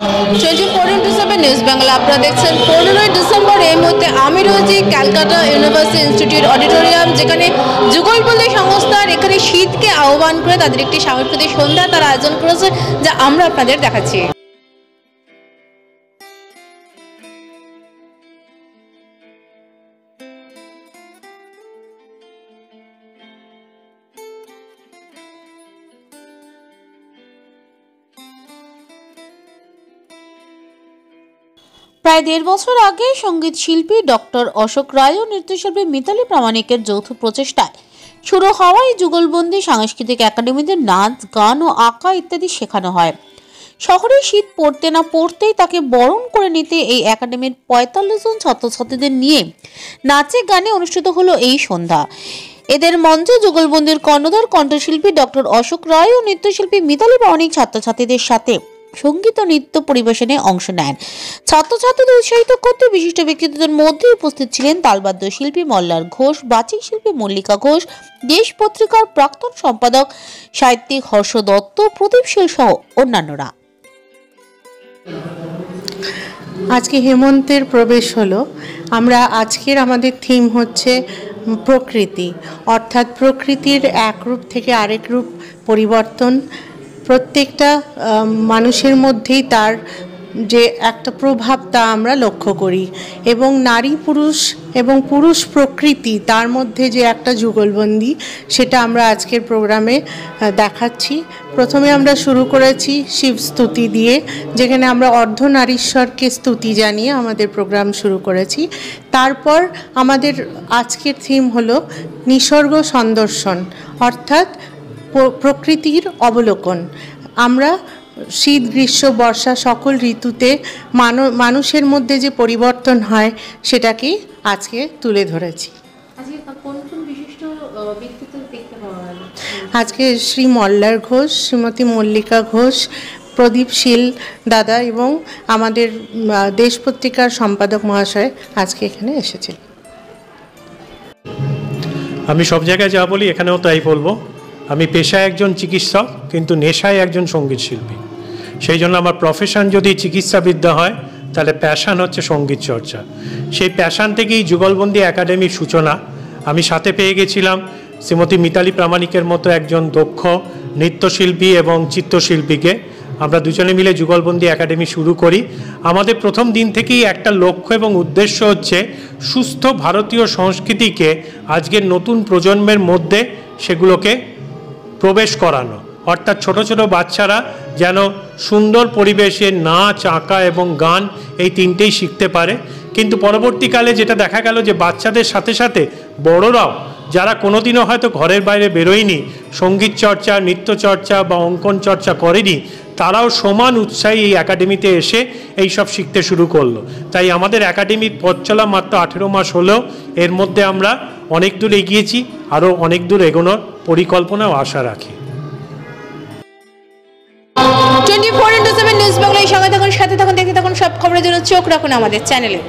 24x7 news Bangla আপনারা দেখছেন 15 December. এই মুহূর্তে আমি রয়েছি ক্যালকাটা ইউনিভার্সিটি ইনস্টিটিউট অডিটোরিয়াম, যেখানে যুগলবন্দি সংস্থার এখানে শীতকে আহ্বান করে তাদের একটি সাংস্কৃতিক সন্ধ্যা তারা আয়োজন করেছে, যা আমরা আপনাদের দেখাচ্ছি। প্রায় 1.5 বছর আগে সঙ্গীত শিল্পী ডক্টর অশোক রায় ও নৃত্যশিল্পী মিতালি প্রামাণিকের যৌথ প্রচেষ্টায় শুরু হওয়া এই যুগলবন্দি সাংস্কৃতিক একাডেমিতে নাচ, গান ও আঁকা ইত্যাদি শেখানো হয়। শহরে শীত পড়তে না পড়তেই তাকে বরণ করে নিতে এই একাডেমির 45 জন ছাত্রছাত্রীদের নিয়ে নাচে গানে অনুষ্ঠিত হলো এই সন্ধ্যা। এদের মঞ্চে যুগলবন্দির কর্ণধার কণ্ঠশিল্পী ডক্টর অশোক রায় ও নৃত্যশিল্পী মিতালি প্রামাণিক ছাত্রছাত্রীদের সাথে সঙ্গীত ও নৃত্য পরিবেশনে অংশ নেন। ছাত্রছাত্রীদের উৎসাহিত করতে বিশিষ্ট ব্যক্তিত্বদের মধ্যে উপস্থিত ছিলেন তালবাদ্য শিল্পী মল্লার ঘোষ, বাচিক শিল্পী মল্লিকা ঘোষ, দেশ পত্রিকার প্রাক্তন সম্পাদক সাহিত্যিক হর্ষ দত্ত, প্রদীপ শীল সহ অন্যান্যরা। আজকে হেমন্তের প্রবেশ হলো। আজকের আমাদের থিম হচ্ছে প্রকৃতি, অর্থাৎ প্রকৃতির এক রূপ থেকে আরেক রূপ পরিবর্তন। প্রত্যেকটা মানুষের মধ্যেই তার যে একটা প্রভাব তা আমরা লক্ষ্য করি, এবং নারী পুরুষ এবং পুরুষ প্রকৃতি তার মধ্যে যে একটা যুগলবন্দি, সেটা আমরা আজকের প্রোগ্রামে দেখাচ্ছি। প্রথমে আমরা শুরু করেছি শিব স্তুতি দিয়ে, যেখানে আমরা অর্ধনারীশ্বরকে স্তুতি জানিয়ে আমাদের প্রোগ্রাম শুরু করেছি। তারপর আমাদের আজকের থিম হলো নিসর্গ সন্দর্শন, অর্থাৎ প্রকৃতির অবলোকন। আমরা শীত, গ্রীষ্ম, বর্ষা সকল ঋতুতে মানুষের মধ্যে যে পরিবর্তন হয় সেটাকে আজকে তুলে ধরেছি। আজকে শ্রী মল্লার ঘোষ, শ্রীমতী মল্লিকা ঘোষ, প্রদীপ শীল দাদা এবং আমাদের দেশ পত্রিকার সম্পাদক মহাশয় আজকে এখানে এসেছিল। আমি সব জায়গায় যা বলি এখানেও তাই বলবো। আমি পেশায় একজন চিকিৎসক, কিন্তু নেশায় একজন সঙ্গীত শিল্পী। সেই জন্য আমার প্রফেশন যদি চিকিৎসাবিদ্যা হয়, তাহলে প্যাশান হচ্ছে সঙ্গীত চর্চা। সেই প্যাশান থেকেই যুগলবন্দি একাডেমির সূচনা। আমি সাথে পেয়ে গেছিলাম শ্রীমতী মিতালি প্রামাণিকের মতো একজন দক্ষ নৃত্যশিল্পী এবং চিত্রশিল্পীকে। আমরা দুজনে মিলে যুগলবন্দি একাডেমি শুরু করি। আমাদের প্রথম দিন থেকেই একটা লক্ষ্য এবং উদ্দেশ্য হচ্ছে সুস্থ ভারতীয় সংস্কৃতিকে আজকের নতুন প্রজন্মের মধ্যে সেগুলোকে প্রবেশ করানো, অর্থাৎ ছোট ছোট বাচ্চারা যেন সুন্দর পরিবেশে নাচ, আঁকা এবং গান এই তিনটেই শিখতে পারে। কিন্তু পরবর্তীকালে যেটা দেখা গেল যে বাচ্চাদের সাথে সাথে বড়রাও, যারা কোনোদিনও হয়তো ঘরের বাইরে বেরোয়নি, সঙ্গীত চর্চা, নৃত্য চর্চা বা অঙ্কন চর্চা করেনি, তারাও সমান উৎসাহী এই একাডেমিতে এসে এই সব শিখতে শুরু করলো। তাই আমাদের একাডেমির পথ চলা মাত্র 18 মাস হলেও এর মধ্যে আমরা অনেক দূর এগিয়েছি, আরও অনেক দূর এগোনোর পরিকল্পনা ও আশা রাখি। 24x7 নিউজ বাংলার সঙ্গে থাকুন, সাথে থাকুন, দেখতে থাকুন। সব খবরের জন্য চোখ রাখুন আমাদের চ্যানেলে।